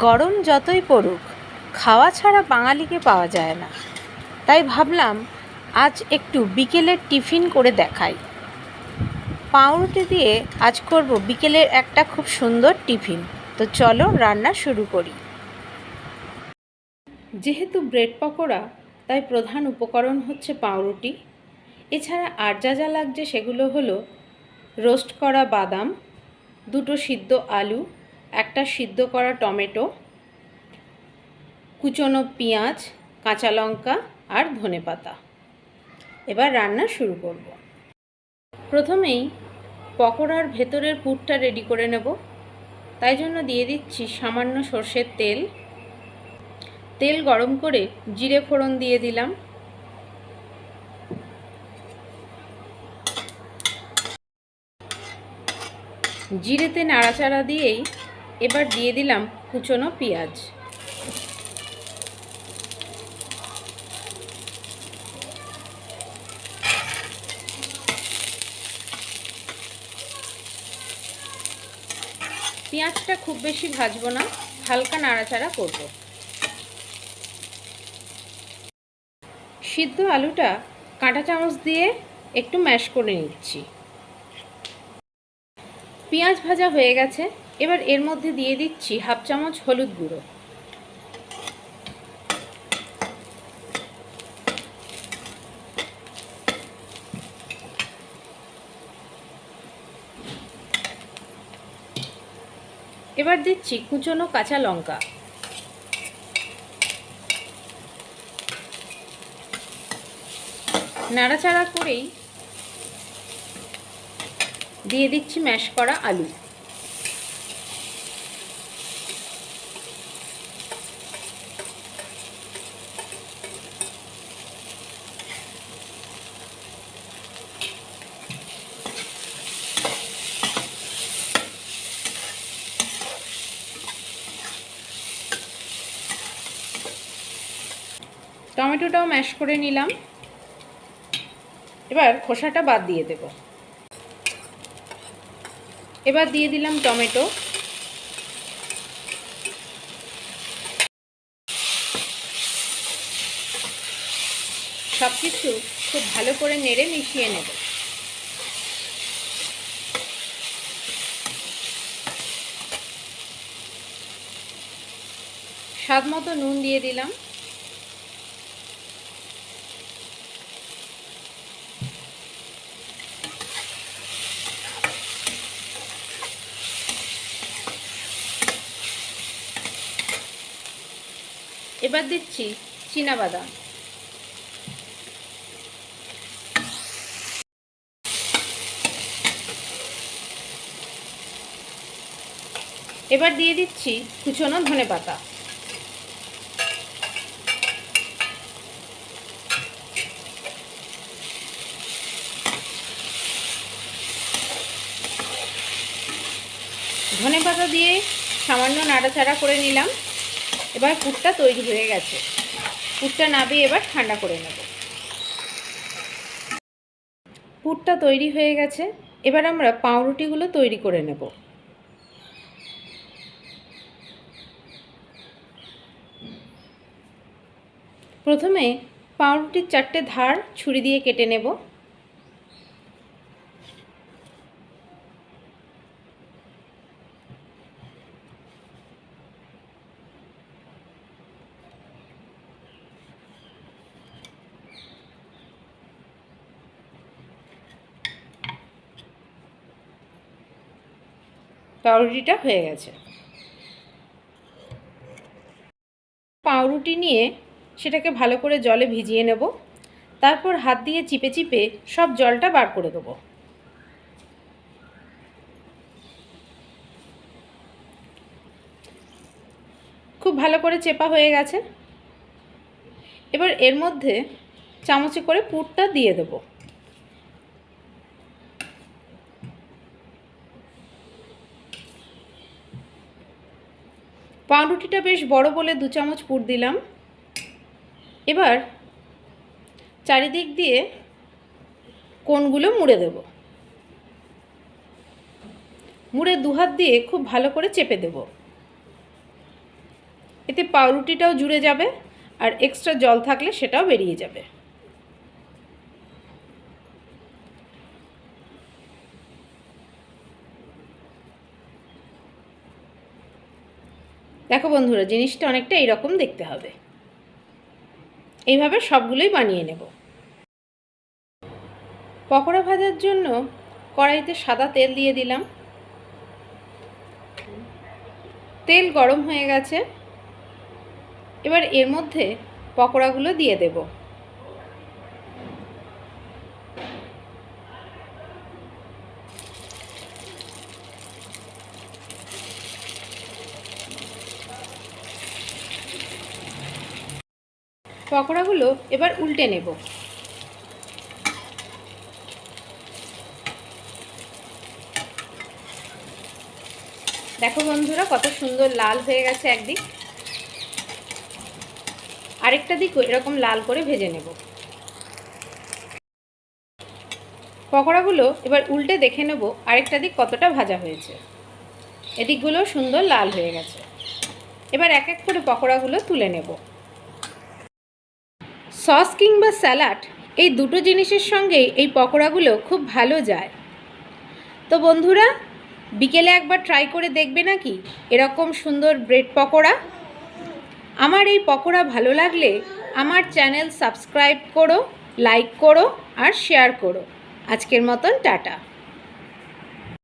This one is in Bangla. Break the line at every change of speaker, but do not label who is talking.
গরম যতই পড়ুক, খাওয়া ছাড়া বাঙালিকে পাওয়া যায় না। তাই ভাবলাম আজ একটু বিকেলের টিফিন করে দেখাই। পাউরুটি দিয়ে আজ করব বিকেলের একটা খুব সুন্দর টিফিন। তো চলো রান্না শুরু করি। যেহেতু ব্রেড পকোড়া, তাই প্রধান উপকরণ হচ্ছে পাউরুটি। এছাড়া আর যা যা লাগছে সেগুলো হলো রোস্ট করা বাদাম, দুটো সিদ্ধ আলু, একটা সিদ্ধ করা টমেটো, কুচনো পেঁয়াজ, কাঁচা লঙ্কা আর ধনেপাতা। এবার রান্না শুরু করব। প্রথমেই পকোড়ার ভেতরের পুরটা রেডি করে নেব। তাই জন্য দিয়ে দিচ্ছি সামান্য সর্ষের তেল। তেল গরম করে জিরে ফোড়ন দিয়ে দিলাম। জিরেতে নাড়াচাড়া দিয়েই এবার দিয়ে দিলাম কুচনো পেঁয়াজ। পেঁয়াজটা খুব বেশি ভাজবো না, হালকা নাড়াচাড়া করব। সিদ্ধ আলুটা কাঁটা চামচ দিয়ে একটু ম্যাশ করে নিচ্ছি। পেঁয়াজ ভাজা হয়ে গেছে। এবার এর মধ্যে দিয়ে দিচ্ছি হাফ চামচ হলুদ গুঁড়ো। এবার দিচ্ছি কুচনো কাঁচা লঙ্কা। নাড়াচাড়া করেই দিয়ে দিচ্ছি ম্যাশ করা আলু। টমেটোটাও ম্যাশ করে নিলাম। এবার খোসাটা বাদ দিয়ে দেব। এবার দিয়ে দিলাম টমেটো। সব কিছু খুব ভালো করে নেড়ে মিশিয়ে নেব। স্বাদ মতো নুন দিয়ে দিলাম। এবার দিচ্ছি চীনাবাদাম। এবার দিয়ে দিচ্ছি কুচনো ধনেপাতা। ধনেপাতা দিয়ে সামান্য নাড়াচাড়া করে নিলাম। এবার পুরটা তৈরি হয়ে গেছে। পুরটা নাবিয়ে এবার ঠান্ডা করে নেব। পুরটা তৈরি হয়ে গেছে। এবার আমরা পাউরুটিগুলো তৈরি করে নেব। প্রথমে পাউরুটির 4টে ধার ছুরি দিয়ে কেটে নেব। পাউরুটিটা হয়ে গেছে। পাউরুটি নিয়ে সেটাকে ভালো করে জলে ভিজিয়ে নেব। তারপর হাত দিয়ে চিপে চিপে সব জলটা বার করে দেবো। খুব ভালো করে চেপা হয়ে গেছে। এবার এর মধ্যে চামচে করে পুরটা দিয়ে দেব। পাউরুটিটা বেশ বড় বলে 2 চামচ পুর দিলাম। এবার চারিদিক দিয়ে কোণগুলো মুড়ে দেব। মুড়ে 2 হাত দিয়ে খুব ভালো করে চেপে দেব। এতে পাউরুটিটাও জুড়ে যাবে আর এক্সট্রা জল থাকলে সেটাও বেরিয়ে যাবে। দেখো বন্ধুরা, জিনিসটা অনেকটা এইরকম দেখতে হবে। এইভাবে সবগুলোই বানিয়ে নেব। পকোড়া ভাজার জন্য কড়াইতে সাদা তেল দিয়ে দিলাম। তেল গরম হয়ে গেছে, এবার এর মধ্যে পকোড়াগুলো দিয়ে দেব। পকোড়াগুলো এবার উল্টে নেব। দেখো বন্ধুরা, কত সুন্দর লাল হয়ে গেছে একদিক, আরেকটা দিকও এরকম লাল করে ভেজে নেব। পকোড়াগুলো এবার উল্টে দেখে নেব আরেকটা দিক কতটা ভাজা হয়েছে। এদিকগুলো সুন্দর লাল হয়ে গেছে। এবার এক এক করে পকোড়াগুলো তুলে নেব। সস কিংবা স্যালাড এই দুটো জিনিসের সঙ্গেই এই পকোড়াগুলো খুব ভালো যায়। তো বন্ধুরা, বিকেলে একবার ট্রাই করে দেখবে নাকি এরকম সুন্দর ব্রেড পকোড়া। আমার এই পকোড়া ভালো লাগলে আমার চ্যানেল সাবস্ক্রাইব করো, লাইক করো আর শেয়ার করো। আজকের মতন টাটা।